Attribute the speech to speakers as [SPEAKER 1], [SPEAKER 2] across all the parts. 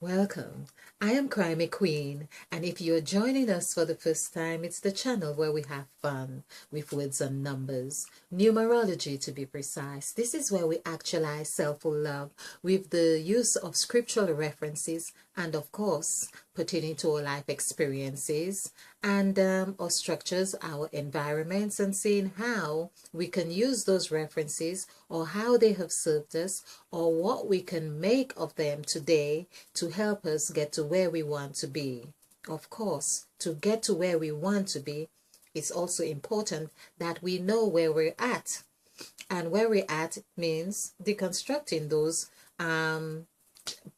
[SPEAKER 1] Welcome. I am Crimey Queen, and if you're joining us for the first time, it's the channel where we have fun with words and numbers, numerology to be precise. This is where we actualize self-love with the use of scriptural references and, of course, pertaining to our life experiences and our structures, our environments, and seeing how we can use those references or how they have served us or what we can make of them today to help us get to where we want to be. Of course, to get to where we want to be, it's also important that we know where we're at. And where we're at means deconstructing those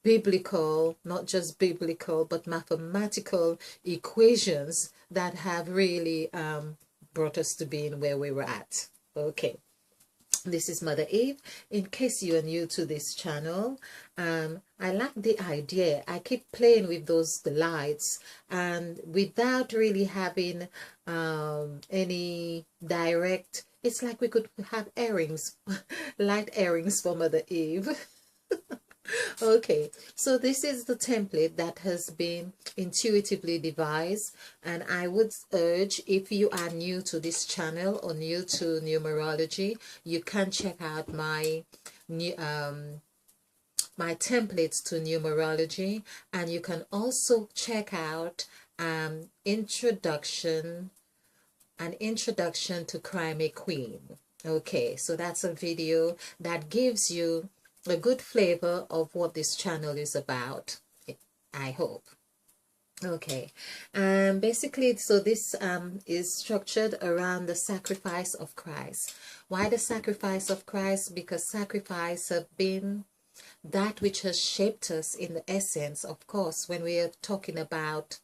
[SPEAKER 1] biblical, not just biblical, but mathematical equations that have really brought us to being where we were at. Okay. This is Mother Eve. In case you are new to this channel, I like the idea. I keep playing with those lights and without really having any direct, it's like we could have earrings, light earrings for Mother Eve. Okay, so this is the template that has been intuitively devised, and I would urge, if you are new to this channel or new to numerology, you can check out my new my templates to numerology, and you can also check out an introduction to Crimey Queen. Okay, so that's a video that gives you a good flavor of what this channel is about, I hope. Okay, basically, so this is structured around the sacrifice of Christ. Why the sacrifice of Christ? Because sacrifice have been that which has shaped us in the essence. Of course, when we are talking about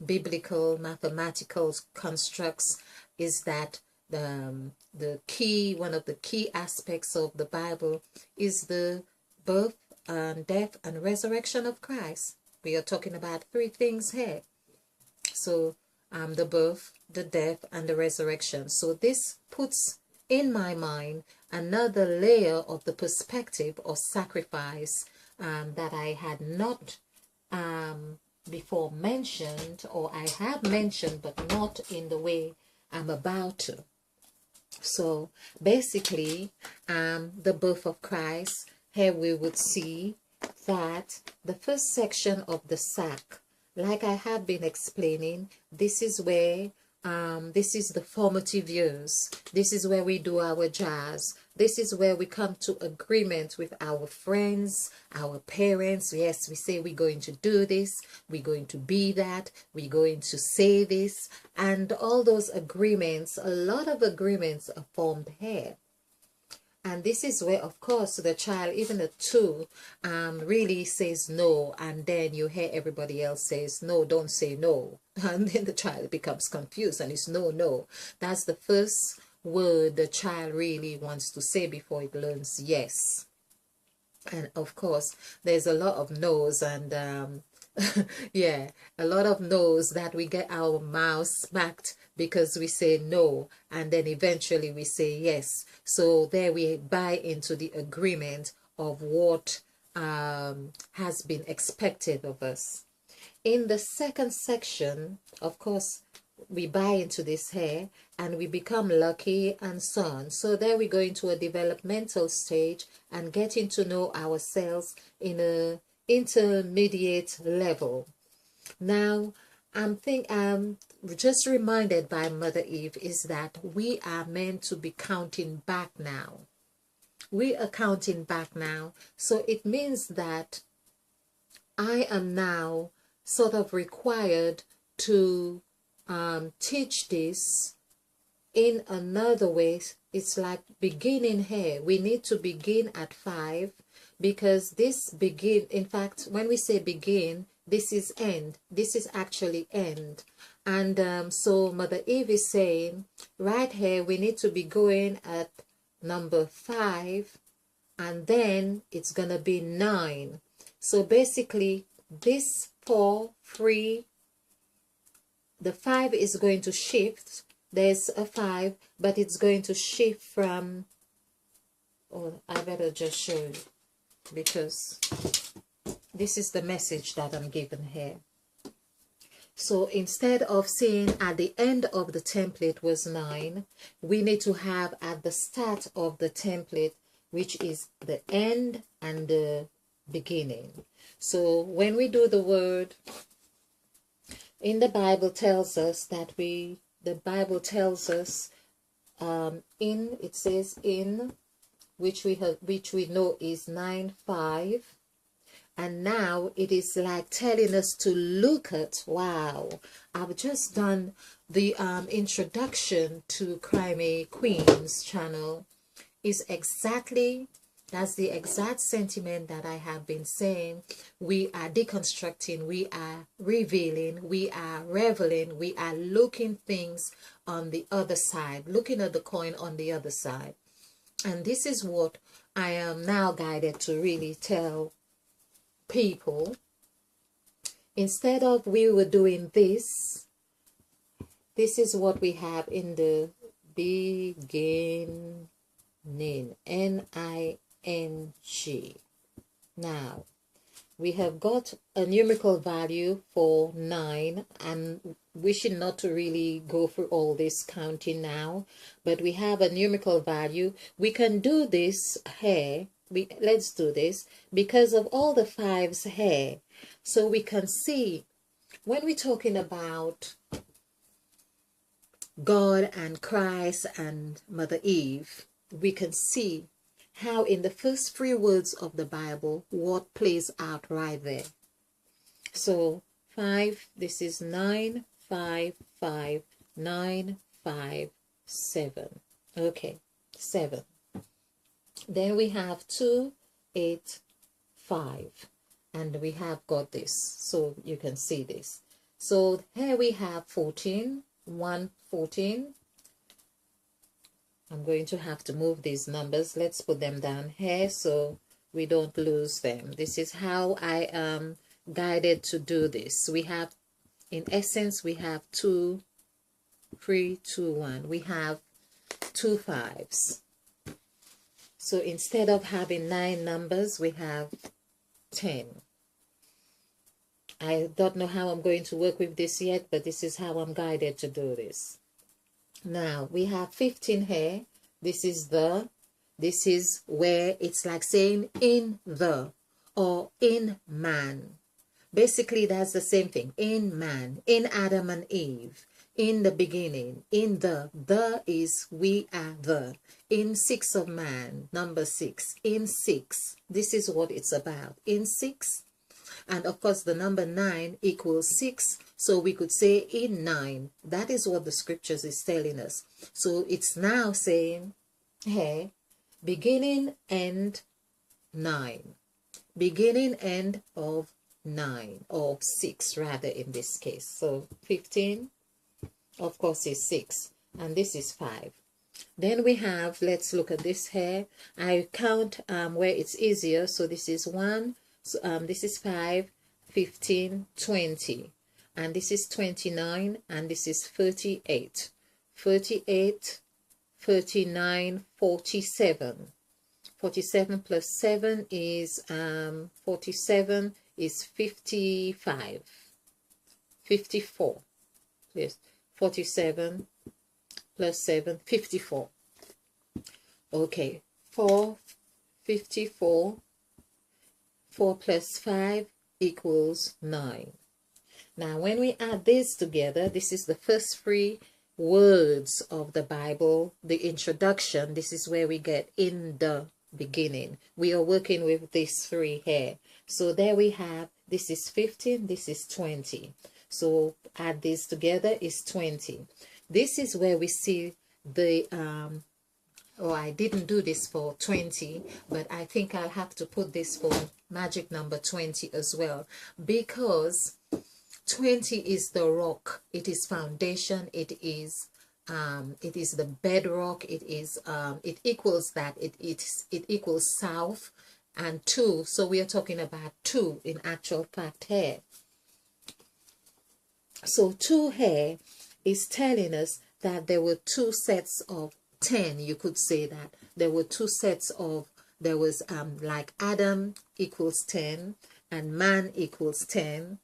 [SPEAKER 1] biblical mathematical constructs, is that the key, one of the key aspects of the Bible is the birth and death and resurrection of Christ. We are talking about three things here. So the birth, the death, and the resurrection. So this puts in my mind another layer of the perspective of sacrifice that I had not before mentioned, or I have mentioned but not in the way I'm about to. So basically, the birth of Christ, here we would see that the first section of the sack, like I have been explaining, this is where this is the formative years. This is where we do our jazz. This is where we come to agreement with our friends, our parents. Yes, we say we're going to do this, we're going to be that, we're going to say this, and all those agreements, a lot of agreements are formed here. And this is where, of course, the child, even a two, really says no, and then you hear everybody else says no, don't say no, and then the child becomes confused and it's no, no. That's the first word the child really wants to say before it learns yes. And of course, there's a lot of no's and yeah, a lot of no's that we get our mouths smacked because we say no, and then eventually we say yes. So there we buy into the agreement of what has been expected of us. In the second section, of course, we buy into this here and we become lucky and so on. So there we go into a developmental stage and getting to know ourselves in a intermediate level. Now, I'm just reminded by Mother Eve is that we are meant to be counting back now. We are counting back now. So it means that I am now sort of required to teach this in another way. It's like beginning here. We need to begin at 5 because this begin, in fact, when we say begin, this is end. This is actually end. And so Mother Eve is saying right here we need to be going at number 5, and then it's gonna be 9. So basically this 4, 3, the 5 is going to shift. There's a 5, but it's going to shift from, oh, I better just show you because this is the message that I'm given here. So instead of saying at the end of the template was 9, we need to have at the start of the template, which is the end and the beginning. So when we do the word, in the Bible tells us that it says in, which we know is 9:5. And now it is like telling us to look at, wow, I've just done the introduction to Crimey Queen's channel. That's the exact sentiment that I have been saying. We are deconstructing, we are revealing, we are reveling, we are looking things on the other side, looking at the coin on the other side. And this is what I am now guided to really tell people. Instead of we were doing this is what we have in the beginning, N-I-N-G. Now we have got a numerical value for 9, and wishing not to really go through all this counting now, but we have a numerical value. We can do this here. Let's do this because of all the 5s here. So we can see when we're talking about God and Christ and Mother Eve, we can see how in the first 3 words of the Bible, what plays out right there. So 5, this is 9, 5, 5, 9, 5, 7. Okay, 7. Then we have 2, 8, 5. And we have got this. So you can see this. So here we have 14, 1, 14. I'm going to have to move these numbers. Let's put them down here so we don't lose them. This is how I am guided to do this. We have, in essence, we have 2, 3, 2, 1. We have 2 5s. So instead of having 9 numbers, we have 10. I don't know how I'm going to work with this yet, but this is how I'm guided to do this. Now we have 15 here. This is where it's like saying in the or in man. Basically, that's the same thing. In man, in Adam and Eve, in the beginning, in the is we are the. In 6 of man, number 6, in 6. This is what it's about. In 6. And of course, the number 9 equals 6. So we could say in 9. That is what the scriptures is telling us. So it's now saying, hey, beginning, end, 9. Beginning, end of 9. Or 6, rather, in this case. So 15, of course, is 6. And this is 5. Then we have, let's look at this here. I count where it's easier. So this is 1. So, this is 5, 15, 20, and this is 29, and this is 38, 38, 39, 47. 47 plus 7 is 47 is 55, 54. Yes, 47 plus 7, 54. Okay, 4, 54. 4 plus 5 equals 9. Now, when we add this together, this is the first 3 words of the Bible, the introduction. This is where we get in the beginning. We are working with these 3 here. So there we have, this is 15, this is 20. So add this together is 20. This is where we see the I didn't do this for 20, but I think I'll have to put this for magic number 20 as well, because 20 is the rock. It is foundation. It is the bedrock. It is it equals that. It equals south and 2. So we are talking about 2 in actual fact here. So 2 here is telling us that there were 2 sets of 10. You could say that there were 2 sets of, there was like Adam equals 10, and man equals 10.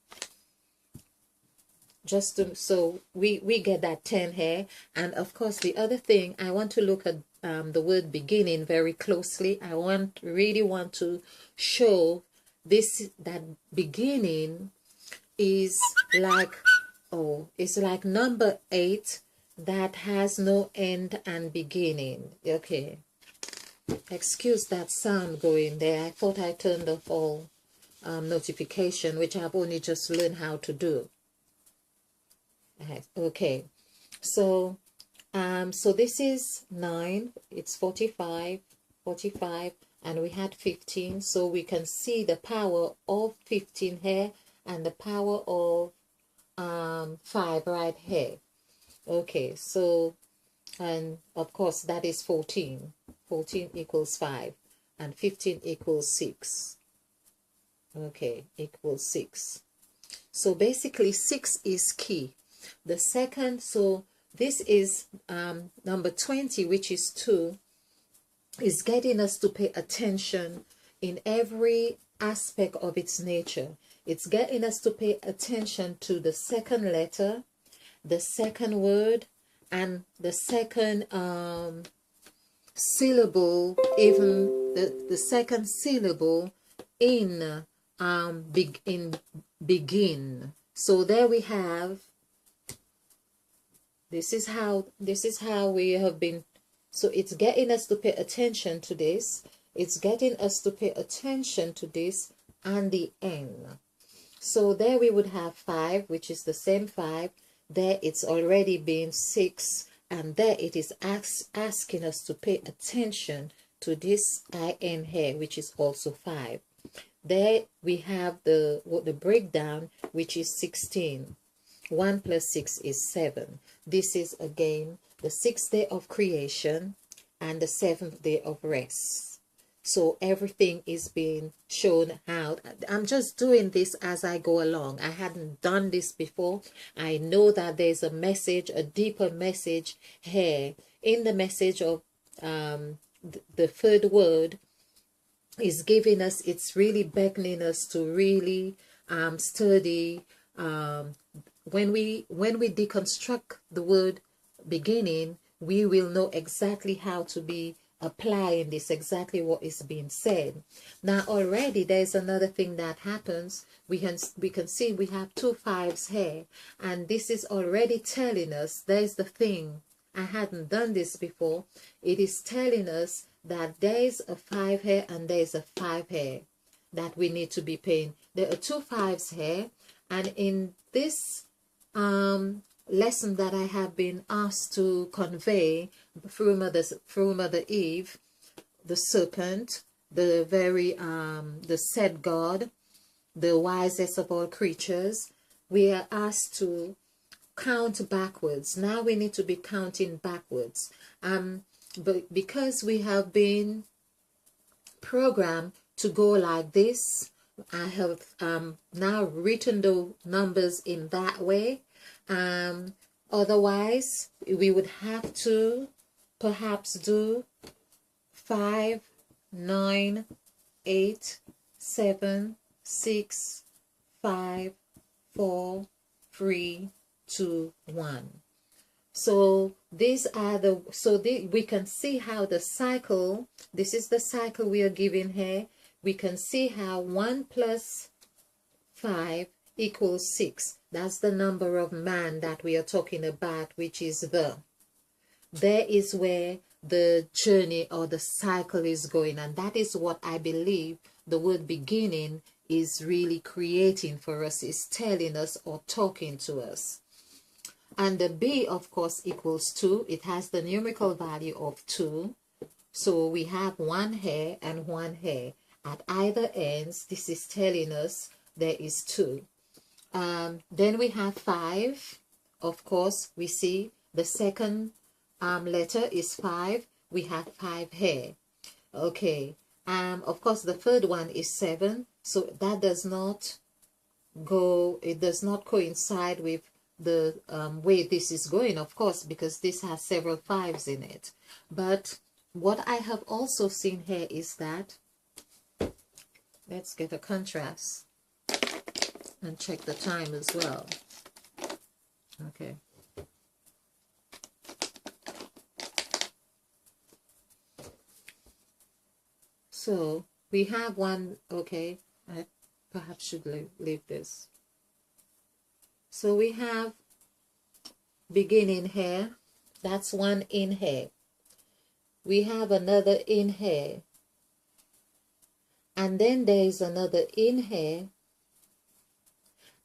[SPEAKER 1] Just to, so we get that 10 here. And of course, the other thing, I want to look at the word beginning very closely. I really want to show this, that beginning is like, oh, it's like number 8 that has no end and beginning. Okay, excuse that sound going there. I thought I turned off all notification, which I've only just learned how to do. Okay, so so this is 9, it's 45, and we had 15, so we can see the power of 15 here and the power of 5 right here. Okay, so, and of course that is 14 equals 5, and 15 equals 6. Okay, equals 6. So basically 6 is key. The second, so this is number 20, which is 2, is getting us to pay attention in every aspect of its nature. It's getting us to pay attention to the second letter, the second word, and the second syllable, even the second syllable in begin. So there we have, this is how we have been. So it's getting us to pay attention to this. It's getting us to pay attention to this and the N. So there we would have 5, which is the same 5. There it's already been 6, and there it is asking us to pay attention to this IN here, which is also 5. There we have the breakdown, which is 16. 1 plus 6 is 7. This is again the 6th day of creation and the 7th day of rest. So everything is being shown out. I'm just doing this as I go along. I hadn't done this before. I know that there's a message, a deeper message here. In the message of the third word is giving us, it's really beckoning us to really study. When we deconstruct the word beginning, we will know exactly how to be applying this, exactly what is being said. Now already there's another thing that happens. We can see we have 2 5s here, and this is already telling us, there's the thing, I hadn't done this before. It is telling us that there's a 5 here and there's a 5 here that we need to be paying. There are 2 5s here, and in this lesson that I have been asked to convey through Mother Eve, the serpent, the very the said God, the wisest of all creatures, we are asked to count backwards. Now we need to be counting backwards, but because we have been programmed to go like this, I have now written the numbers in that way. Otherwise we would have to perhaps do 5, 9, 8, 7, 6, 5, 4, 3, 2, 1. So these are the, so we can see how the cycle, this is the cycle we are given here. We can see how 1 plus 5 equals 6. That's the number of man that we are talking about, which is the. There is where the journey or the cycle is going, and that is what I believe the word beginning is really creating for us, is telling us or talking to us. And the B, of course, equals 2. It has the numerical value of 2. So we have 1 here and 1 here. At either ends, this is telling us there is 2. Then we have 5. Of course, we see the second letter is 5. We have 5 here. Okay. Of course, the third one is 7. So that does not go, it does not coincide with the way this is going, of course, because this has several 5s in it. But what I have also seen here is that, let's get a contrast. and check the time as well. Okay. So we have one, okay, I perhaps should leave this. So we have beginning here, that's one in here. We have another in here. And then there is another in here.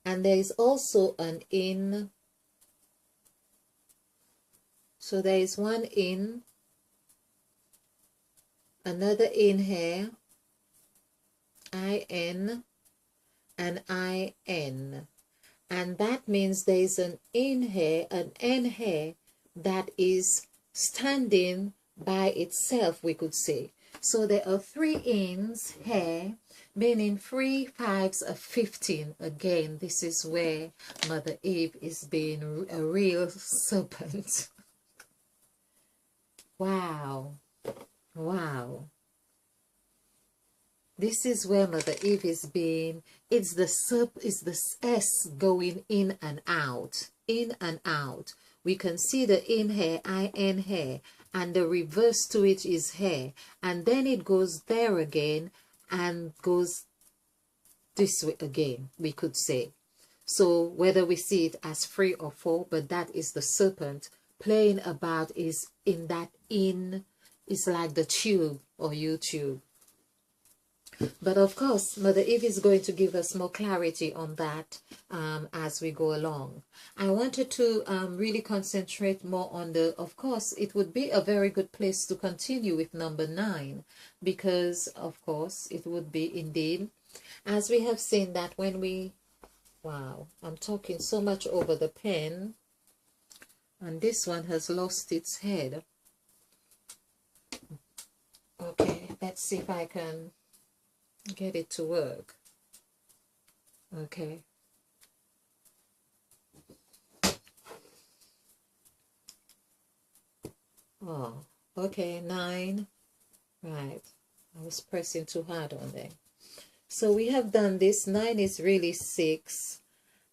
[SPEAKER 1] And there is also an in. So there is one in, another in here, IN and IN. And that means there is an in here, an N here that is standing by itself, we could say. So there are 3 ins here, meaning 3 5s are 15. Again, this is where Mother Eve is being a real serpent. Wow. Wow. This is where Mother Eve is being, it's the S going in and out, in and out. We can see the in here, IN here, and the reverse to it is here. And then it goes there again and goes this way again, we could say. So whether we see it as 3 or 4, but that is the serpent playing about, is in that in, is like the tube or YouTube. But of course, Mother Eve is going to give us more clarity on that as we go along. I wanted to really concentrate more on the, of course, it would be a very good place to continue with number 9, because, of course, it would be indeed, as we have seen that when we, wow, I'm talking so much over the pen, and this one has lost its head. Okay, let's see if I can get it to work. Okay. Oh, okay, 9. Right. I was pressing too hard on there. So we have done this. 9 is really 6.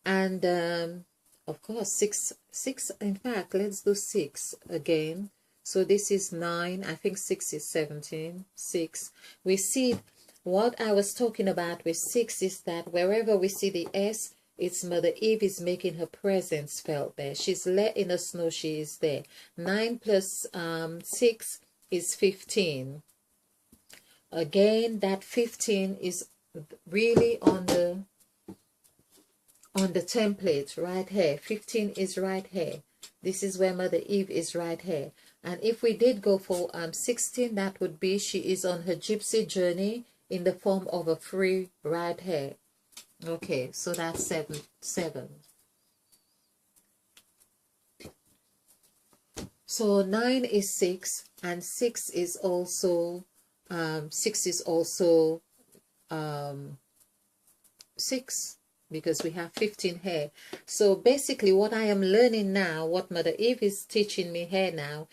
[SPEAKER 1] And of course, 6, in fact, let's do 6 again. So this is 9. I think 6 is 17. 6. We see what I was talking about with 6 is that wherever we see the S, it's Mother Eve is making her presence felt there. She's letting us know she is there. 9 plus 6 is 15. Again, that 15 is really on the template right here. 15 is right here. This is where Mother Eve is right here. And if we did go for 16, that would be she is on her gypsy journey in the form of a 3 right here. Okay, so that's 7. So 9 is 6, and 6 is also 6, because we have 15 here. So basically what I am learning now, what Mother Eve is teaching me here now,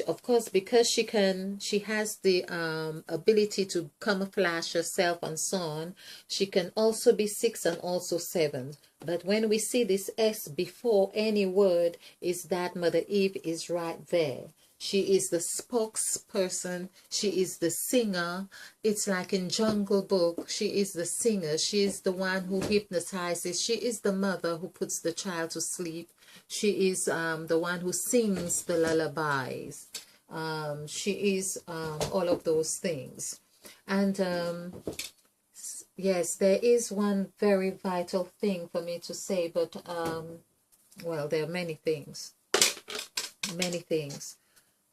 [SPEAKER 1] of course, because she has the ability to camouflage herself and so on, she can also be 6 and also 7. But when we see this S before any word, is that Mother Eve is right there. She is the spokesperson. She is the singer. It's like in Jungle Book. She is the singer. She is the one who hypnotizes. She is the mother who puts the child to sleep. She is the one who sings the lullabies. She is all of those things. And yes, there is one very vital thing for me to say, but well, there are many things. Many things.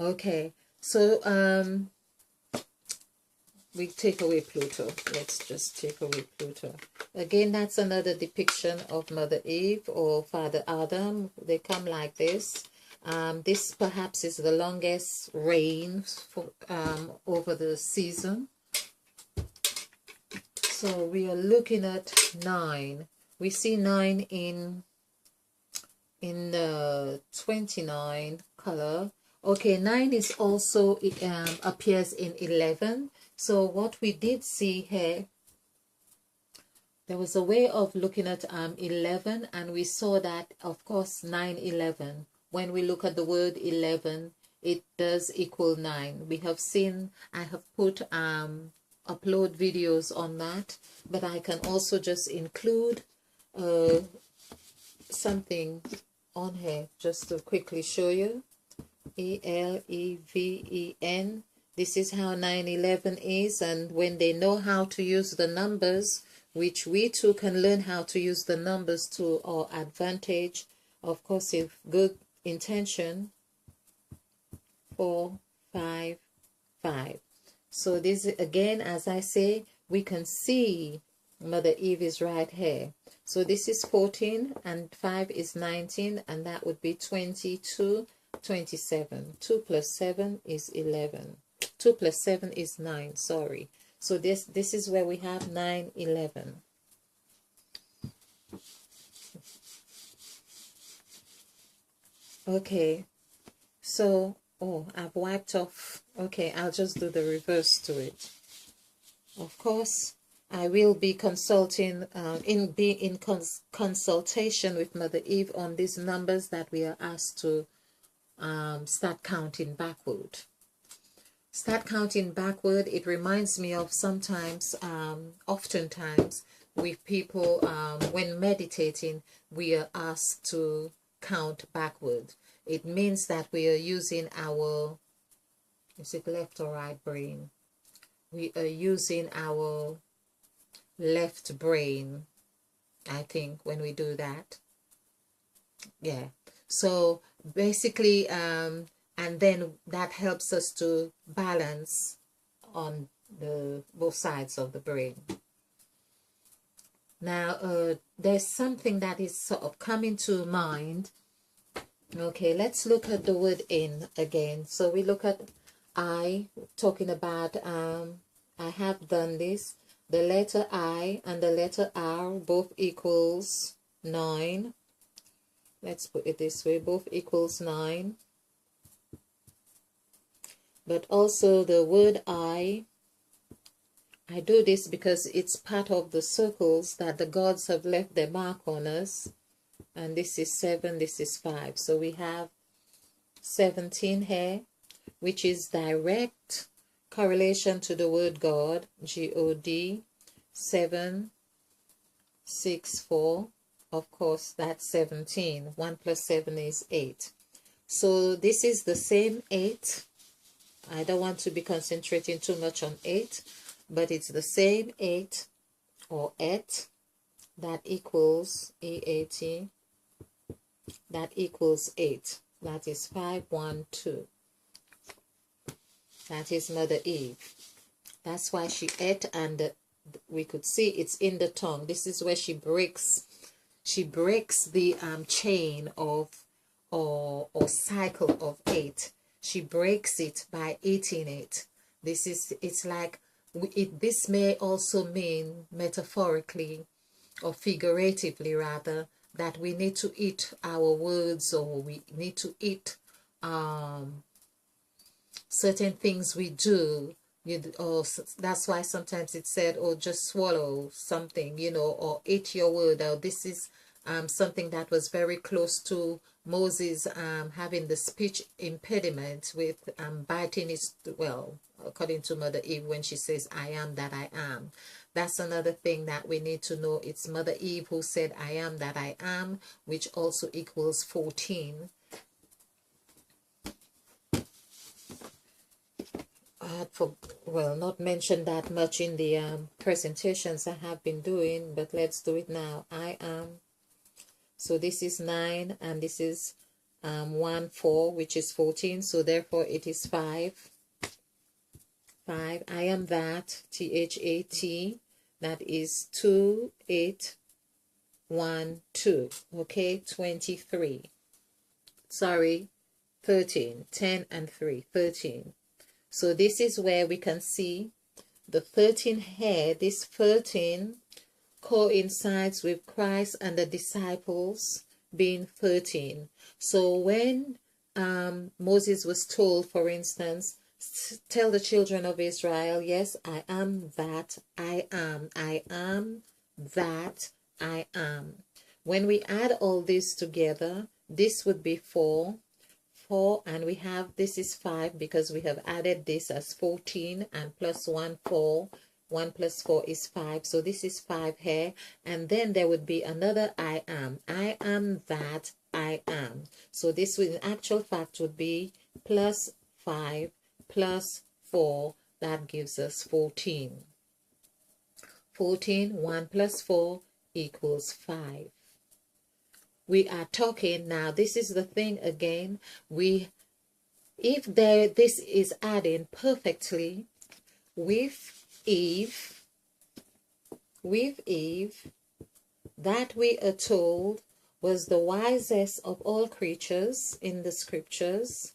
[SPEAKER 1] Okay, so we take away Pluto. Let's just take away Pluto. Again, that's another depiction of Mother Eve or Father Adam. They come like this. This perhaps is the longest reign for, over the season. So we are looking at 9. We see 9 in the 29 color. Okay, 9 is also appears in 11. So what we did see here, there was a way of looking at 11, and we saw that, of course, 9/11. When we look at the word 11, it does equal 9. We have seen, I have put upload videos on that, but I can also just include something on here just to quickly show you. ELEVEN. This is how 9/11 is, and when they know how to use the numbers, which we too can learn how to use the numbers to our advantage, of course, with good intention. 4, 5, 5. So this again, as I say, we can see Mother Eve is right here. So this is 14 and 5 is 19, and that would be 22, 27. 2 plus 7 is 11. 2 plus 7 is 9, sorry. So this is where we have 9/11. Okay, so, oh, I've wiped off. Okay, I'll just do the reverse to it. Of course, I will be consulting, consultation with Mother Eve on these numbers that we are asked to start counting backward. Start counting backward. It reminds me of sometimes, oftentimes, with people, when meditating, we are asked to count backward. It means that we are using our, is it left or right brain? We are using our left brain, I think, when we do that. Yeah. So basically, and then that helps us to balance on the both sides of the brain. Now, there's something that is sort of coming to mind. Okay, let's look at the word in again. So we look at I, talking about, I have done this. The letter I and the letter R both equals 9. Let's put it this way, both equals 9. But also the word I do this because it's part of the circles that the gods have left their mark on us. And this is 7, this is 5. So we have 17 here, which is direct correlation to the word God, God, 7, 6, 4. Of course, that's 17. 1 plus 7 is 8. So this is the same 8. I don't want to be concentrating too much on 8, but it's the same 8 or 8 that equals EAT. That equals 8. That is 5, 1, 2. That is Mother Eve. That's why she ate, and we could see it's in the tongue. This is where she breaks the chain of or cycle of 8. She breaks it by eating it. It's like this may also mean metaphorically or figuratively rather, that we need to eat our words, or we need to eat certain things we do. Or that's why sometimes it's said, or just swallow something, or eat your word. Or this is something that was very close to Moses having the speech impediment with biting his, well, according to Mother Eve, when she says, I am that I am. That's another thing that we need to know. It's Mother Eve who said, I am that I am, which also equals 14. Well, not mentioned that much in the presentations I have been doing, but let's do it now. I am. So this is 9, and this is 1, 4, which is 14. So therefore it is 5. 5. I am that, THAT. That is 2, 8, 1, 2. Okay, 23. Sorry, 13. 10 and 3, 13. So this is where we can see the 13 here. This 13 coincides with Christ and the disciples being 13. So when Moses was told, for instance, tell the children of Israel, yes, I am that I am. I am that I am. When we add all this together, this would be 4. 4, and we have, this is 5 because we have added this as 14, and plus 1, 4. 1 plus 4 is 5, so this is 5 here. And then there would be another I am. I am that I am. So this would, in actual fact, would be plus 5 plus 4. That gives us 14. 14, 1 plus 4 equals 5. We are talking now, this is the thing again, if this is adding perfectly with Eve, that we are told was the wisest of all creatures in the scriptures,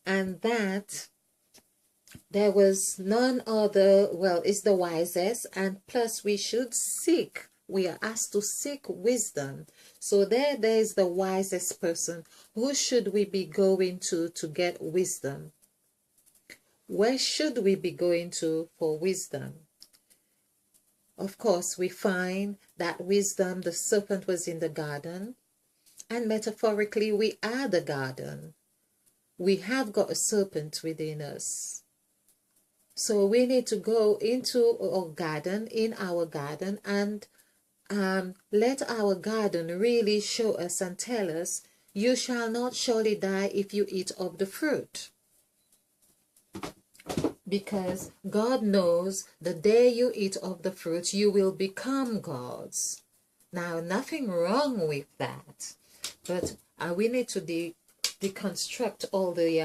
[SPEAKER 1] and that there was none other, well, is the wisest, and plus we should seek, we are asked to seek wisdom. So there's the wisest person. Who should we be going to get wisdom? Where should we be going to for wisdom? Of course, we find that wisdom, the serpent was in the garden, and metaphorically we are the garden. We have got a serpent within us. So we need to go into our garden, in our garden, and let our garden really show us and tell us, you shall not surely die if you eat of the fruit. Because God knows the day you eat of the fruit, you will become gods. Now, nothing wrong with that, but we need to deconstruct all the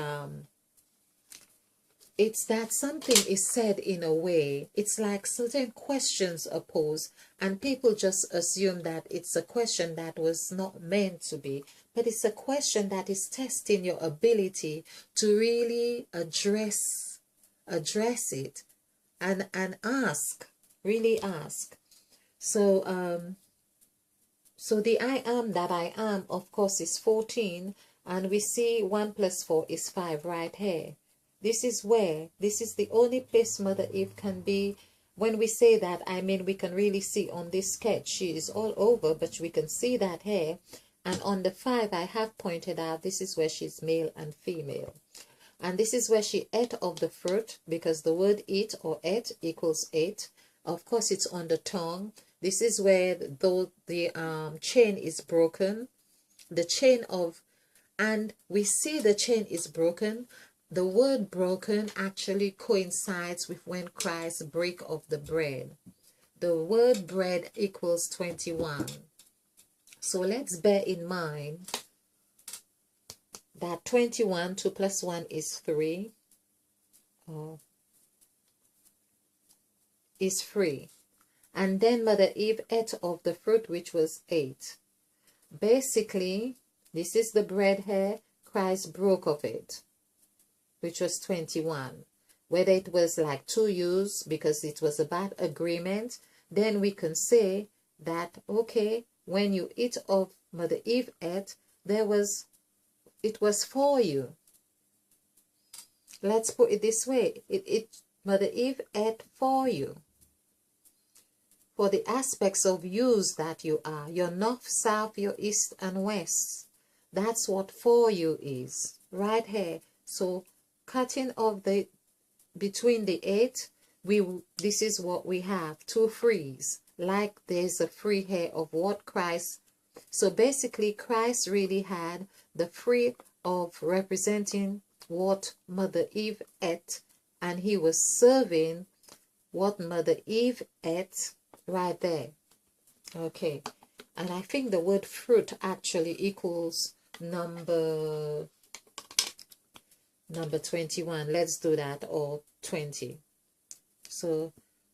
[SPEAKER 1] it's that something is said in a way, it's like certain questions are posed, and people just assume that it's a question that was not meant to be, but it's a question that is testing your ability to really address it and ask, really ask. So so the I am that I am, of course, is 14, and we see 1 plus 4 is 5 right here. This is the only place Mother Eve can be. When we say that, I mean we can really see on this sketch. She is all over, but we can see that here. And on the 5, I have pointed out, this is where she's male and female. And this is where she ate of the fruit, because the word eat or ate equals ate. Of course, it's on the tongue. This is where though the chain is broken. The chain of, and we see the chain is broken. The word broken actually coincides with when Christ break of the bread. The word bread equals 21. So let's bear in mind that 21, 2 plus 1 is 3. Is 3. And then Mother Eve ate of the fruit, which was 8. Basically, this is the bread here. Christ broke of it, which was 21. Whether it was like 2 use because it was a bad agreement, then we can say that, okay, when you eat of Mother Eve ate, it was for you. Let's put it this way. Mother Eve ate for you. For the aspects of use that you are, your north, south, your east and west. That's what for you is, right here. So cutting off between the 8, this is what we have, 2 frees. Like there's a free here of what Christ. So basically Christ really had the free of representing what Mother Eve ate, and he was serving what Mother Eve ate right there. Okay, and I think the word fruit actually equals number 21. Let's do that, or 20. So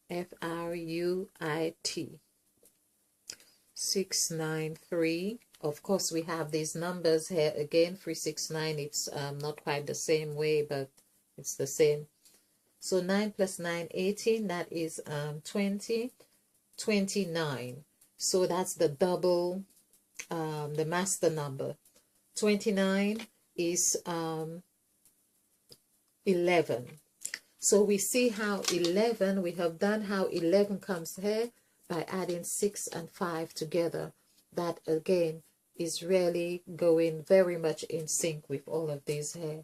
[SPEAKER 1] F-R-U-I-T 693. Of course, we have these numbers here again. 369. It's not quite the same way, but it's the same. So 9 plus 9, 18. That is 20. 29. So that's the double, the master number. 29 is 11. So we see how 11, we have done how 11 comes here, by adding 6 and 5 together. That again is really going very much in sync with all of these here.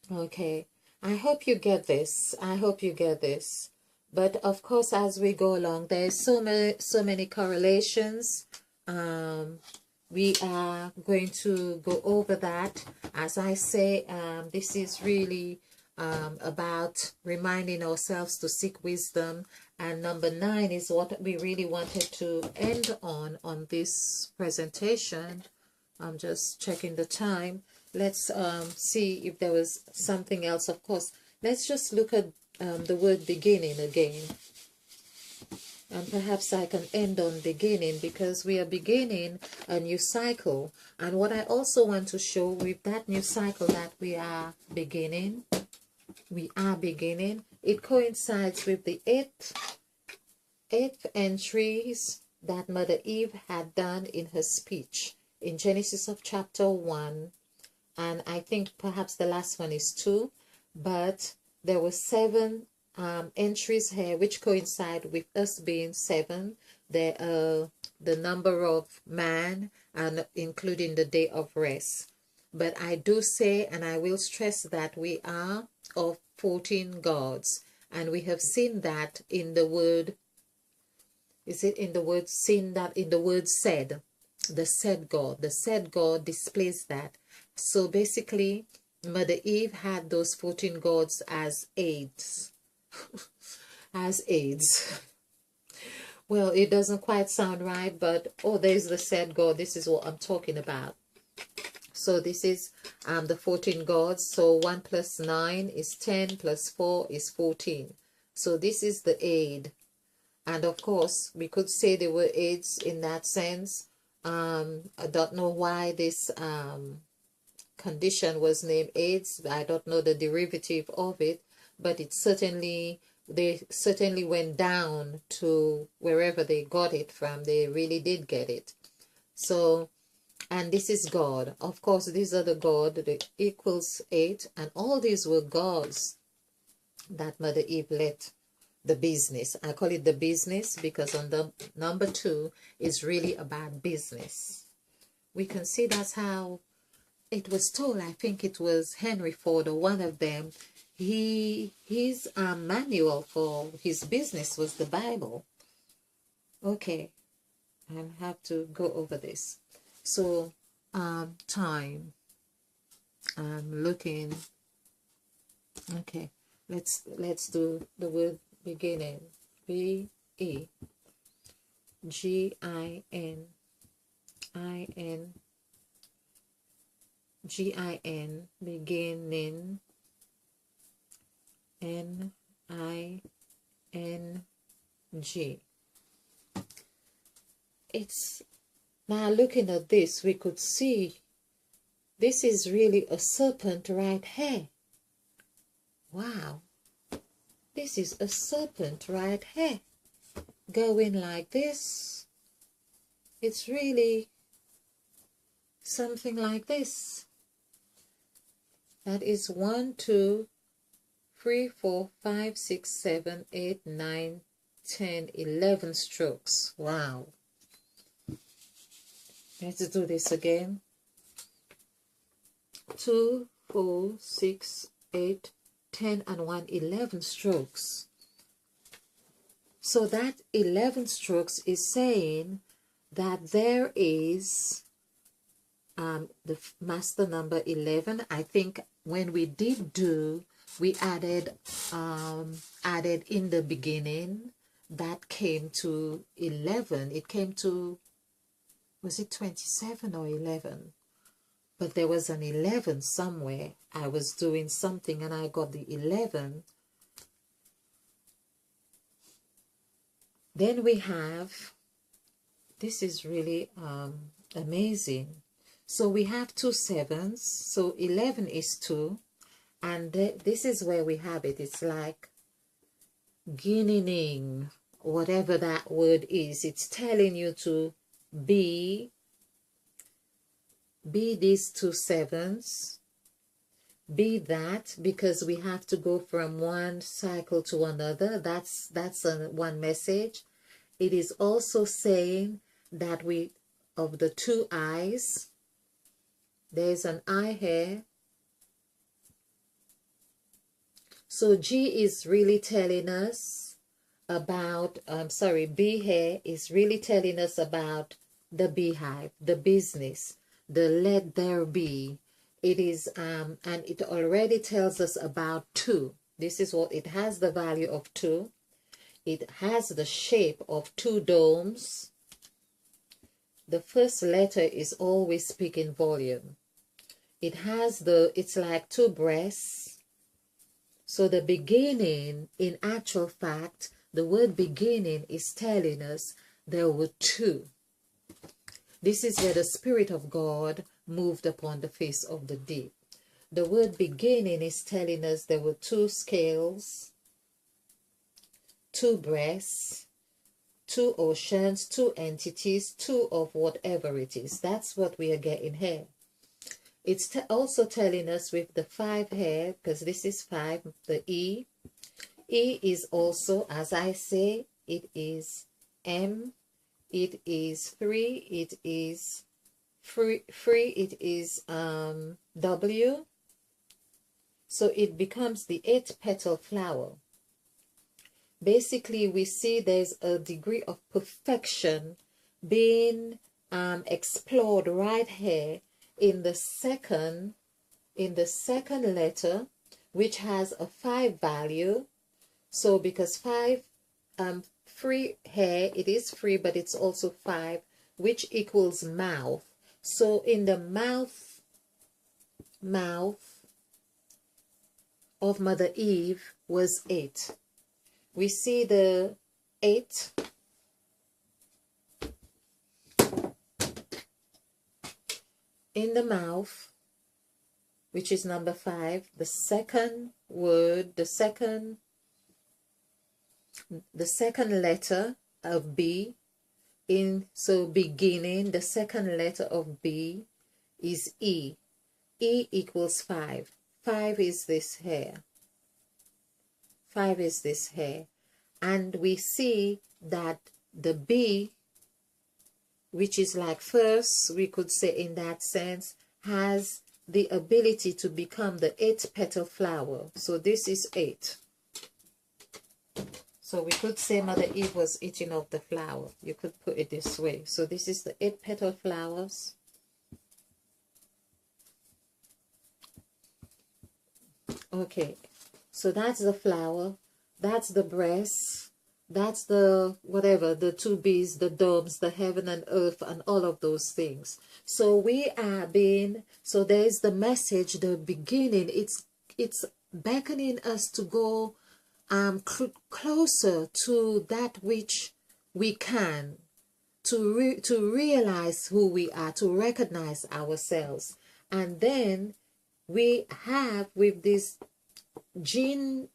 [SPEAKER 1] Okay, I hope you get this. I hope you get this. But of course, as we go along, there's so many correlations. We are going to go over that. As I say, this is really about reminding ourselves to seek wisdom. And number 9 is what we really wanted to end on this presentation. I'm just checking the time. Let's see if there was something else. Of course, let's just look at the word beginning again. And perhaps I can end on beginning, because we are beginning a new cycle. And what I also want to show with that new cycle that we are beginning, it coincides with the eighth entries that Mother Eve had done in her speech in Genesis of chapter 1. And I think perhaps the last one is 2, but there were 7 entries here which coincide with us being 7. The number of man, and including the day of rest. But I do say, and I will stress, that we are of 14 gods, and we have seen that in the word. Is it in the word seen? That in the word said, the said God displays that. So basically, Mother Eve had those 14 gods as aids. As aids. Well, it doesn't quite sound right, but there's the said God. This is what I'm talking about. So this is the 14 gods. So 1 plus 9 is 10, plus 4 is 14. So this is the aid. And of course, we could say they were aids in that sense. I don't know why this condition was named AIDS. I don't know the derivative of it, but it certainly, they certainly went down to wherever they got it from. They really did get it. So, and this is God. Of course, these are the God that equals 8, and all these were gods that Mother Eve let the business. I call it the business because on the number 2 is really about business. We can see that's how it was told. I think it was Henry Ford or one of them. His manual for his business was the Bible. Okay, I have to go over this. So time. I'm looking. Okay, let's do the word beginning. B-E-G-I-N beginning, N-I-N-G. It's now looking at this, we could see this is really a serpent right here. Wow, this is a serpent right here going like this. It's really something like this. That is 1, 2, 3, 4, 5, 6, 7, 8, 9, 10, 11 strokes. Wow. Let's do this again. 2, 4, 6, 8, 10, and 1, 11 strokes. So that 11 strokes is saying that there is the master number 11. I think when we did do, we added in the beginning, that came to 11. It came to, was it 27 or 11? But there was an 11 somewhere. I was doing something and I got the 11. Then we have, this is really amazing. So we have 2 7s. So 11 is 2. And this is where we have it. It's like guineaing, whatever that word is. It's telling you to be these 2 7s, be that, because we have to go from one cycle to another. That's one message. It is also saying that we, of the two eyes, there's an eye here. So G is really telling us about, B here is really telling us about the beehive, the business, the let there be. It is, and it already tells us about 2. This is what it has, the value of 2. It has the shape of 2 domes. The first letter is always speaking volume. It has it's like 2 breasts. So the beginning, in actual fact, the word beginning is telling us there were 2. This is where the Spirit of God moved upon the face of the deep. The word beginning is telling us there were 2 scales, 2 breasts, 2 oceans, 2 entities, 2 of whatever it is. That's what we are getting here. It's also telling us with the 5 here, because this is 5, the E. E is also, as I say, it is M, it is 3, it is free, it is W. So it becomes the 8-petal flower. Basically, we see there's a degree of perfection being explored right here in the second letter, which has a 5 value. So because 5 free here, it is free, but it's also 5, which equals mouth. So in the mouth of Mother Eve was 8. We see the 8 in the mouth, which is number 5. The second word, the second letter of B, so beginning, the second letter of B is E. E equals 5. 5 is this here. 5 is this here. And we see that the B, which is like first, we could say in that sense, has the ability to become the 8-petal flower. So this is 8. So we could say Mother Eve was eating of the flower. You could put it this way. So this is the 8-petal flowers. Okay, so that's the flower, that's the breast, that's the whatever, the 2 bees, the domes, the heaven and earth, and all of those things. So we are being, so there's the message, the beginning. It's beckoning us to go closer to that which we can, to realize who we are, to recognize ourselves. And then we have with this Jin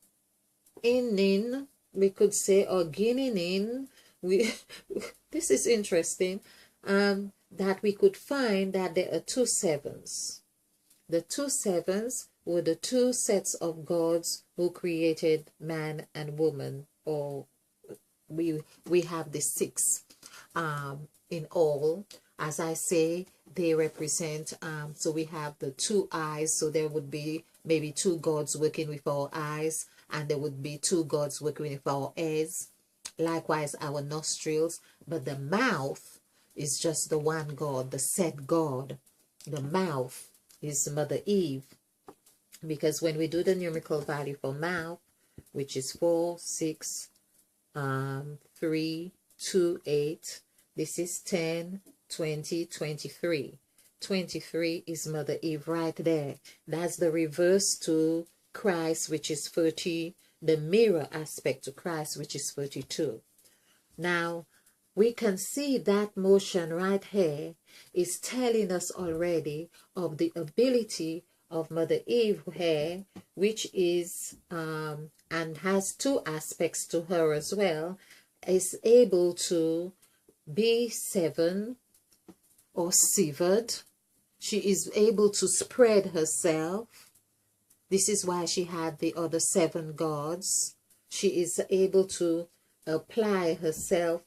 [SPEAKER 1] in, we could say, or Guinea in, this is interesting, that we could find that there are 2 sevens. The 2 sevens were the 2 sets of gods who created man and woman, or we have the 6 in all. As I say, they represent, so we have the 2 eyes, so there would be maybe 2 gods working with our eyes, and there would be 2 gods working with our ears, likewise our nostrils. But the mouth is just the one God, the said God. The mouth is Mother Eve, because when we do the numerical value for mouth, which is 4, 6, 3, 2, 8, this is 10, 20, 23. 23 is Mother Eve right there. That's the reverse to Christ, which is 30, the mirror aspect to Christ, which is 32. Now, we can see that motion right here is telling us already of the ability of Mother Eve here, which is, and has 2 aspects to her as well, is able to be 7 or severed. She is able to spread herself. This is why she had the other 7 gods. She is able to apply herself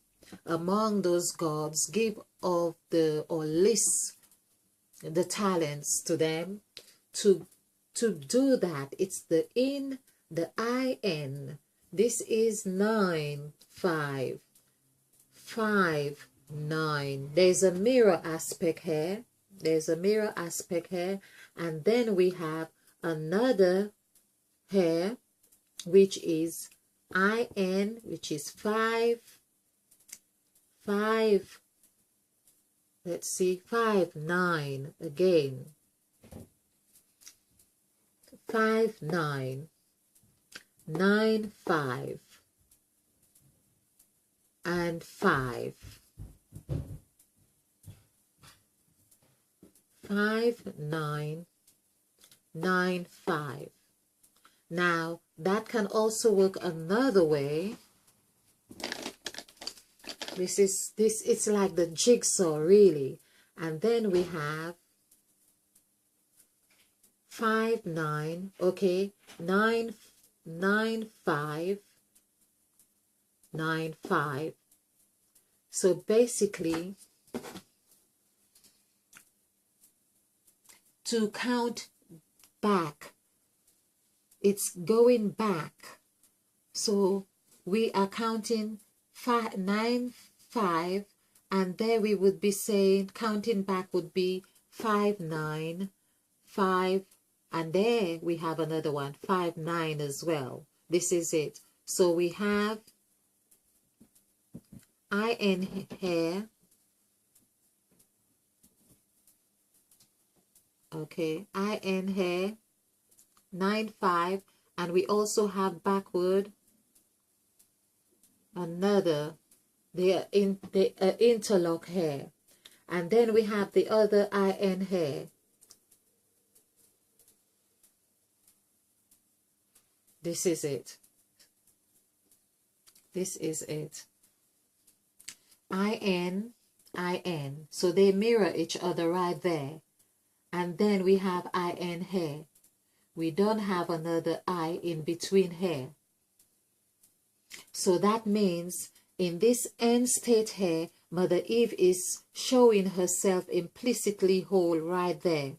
[SPEAKER 1] among those gods, give of the, or list the talents to them. To do that, it's the in, the in. This is 9, 5, 5, 9. There's a mirror aspect here. There's a mirror aspect here. And then we have another here, which is in, which is 5, 5. Let's see, 5, 9 again. 5, 9, 9, 5, and 5. 5, 9, 9, 5. Now, that can also work another way. It's like the jigsaw, really. And then we have 5, 9, okay, 9, 9, 5, 9, 5. So basically, to count back, it's going back. So we are counting 5, 9, 5, and there we would be saying, counting back would be 5, 9, 5, and there we have another one, 5, 9 as well. This is it. So we have in here. Okay, in here, 9, 5, and we also have backward another, the interlock here, and then we have the other in here. This is it. This is it. In. So they mirror each other right there. And then we have in here. We don't have another I in between here. So that means in this end state here, Mother Eve is showing herself implicitly whole right there.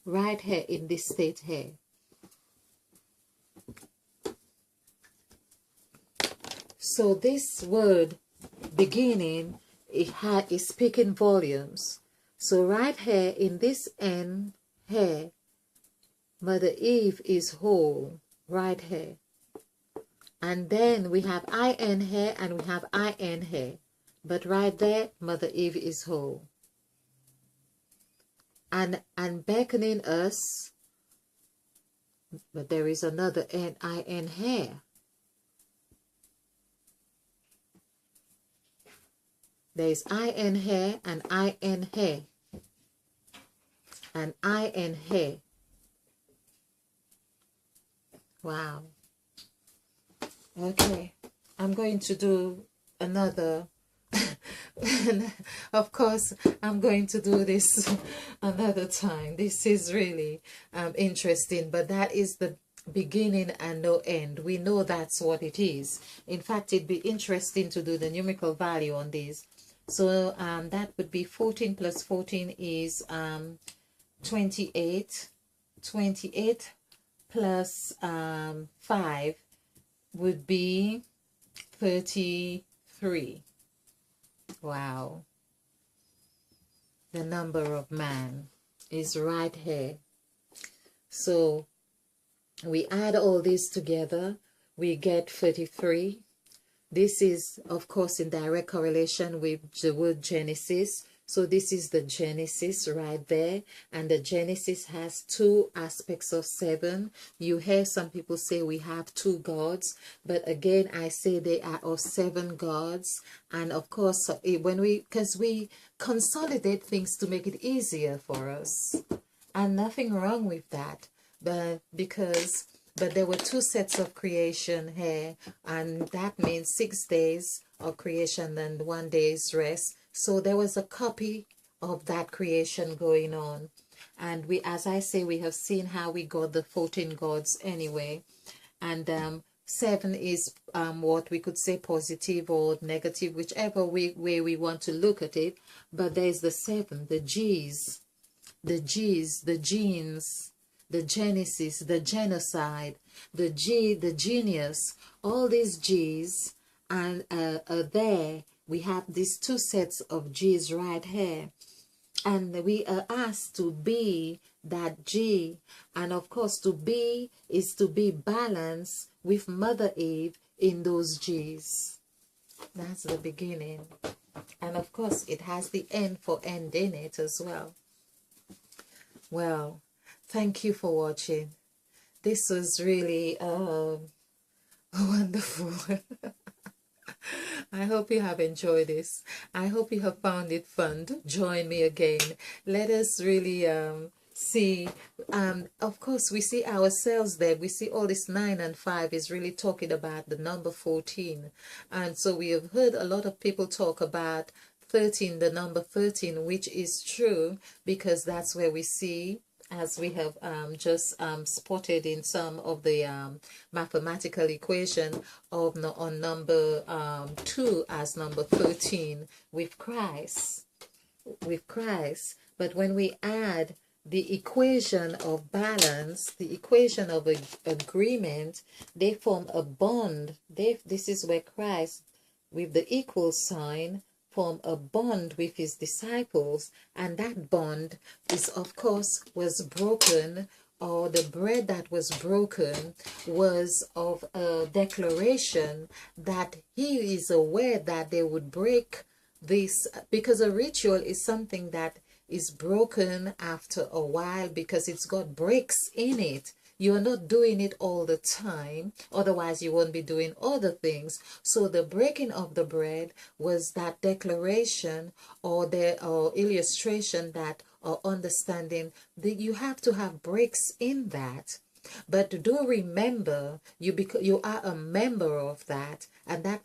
[SPEAKER 1] Right here in this state here. So this word beginning, is speaking volumes. So right here in this end here, Mother Eve is whole right here. And then we have in here and we have in here. But right there, Mother Eve is whole. And beckoning us, but there is another in here. There's in here and in here. And in here. Wow. Okay. I'm going to do another. Of course, I'm going to do this another time. This is really interesting. But that is the beginning and no end. We know that's what it is. In fact, it'd be interesting to do the numerical value on this. So that would be 14 plus 14 is 28. 28 plus 5 would be 33. Wow. The number of man is right here. So we add all this together, we get 33. This is, of course, in direct correlation with the word Genesis. So this is the Genesis right there. And the Genesis has 2 aspects of 7. You hear some people say we have 2 gods. But again, I say they are of 7 gods. And of course, because we consolidate things to make it easier for us. And nothing wrong with that. But there were 2 sets of creation here, and that means 6 days of creation and 1 day's rest. So there was a copy of that creation going on. And we, as I say, we have seen how we got the 14 gods anyway. And 7 is what we could say positive or negative, whichever way we want to look at it. But there's the 7, the G's, the genes, the genesis, the genocide, the genius, all these G's. And there we have these 2 sets of G's right here. And we are asked to be that G. And of course, to be is to be balanced with Mother Eve in those G's. That's the beginning. And of course, it has the end for end in it as well. Well, thank you for watching. This was really wonderful. I hope you have enjoyed this. I hope you have found it fun. Join me again. Let us really see. Of course, we see ourselves there. We see all this 9 and 5 is really talking about the number 14. And so we have heard a lot of people talk about 13, the number 13, which is true, because that's where we see, as we have just spotted in some of the mathematical equation of on number 2 as number 13 with Christ. But when we add the equation of balance, the equation of agreement, they form a bond. This is where Christ, with the equal sign, form a bond with his disciples, and that bond is, of course, was broken, or the bread that was broken was of a declaration that he is aware that they would break this, because a ritual is something that is broken after a while because it's got breaks in it. You're not doing it all the time, otherwise you won't be doing other things. So the breaking of the bread was that declaration or the illustration that, or understanding that you have to have breaks in that. But do remember, you are a member of that, and that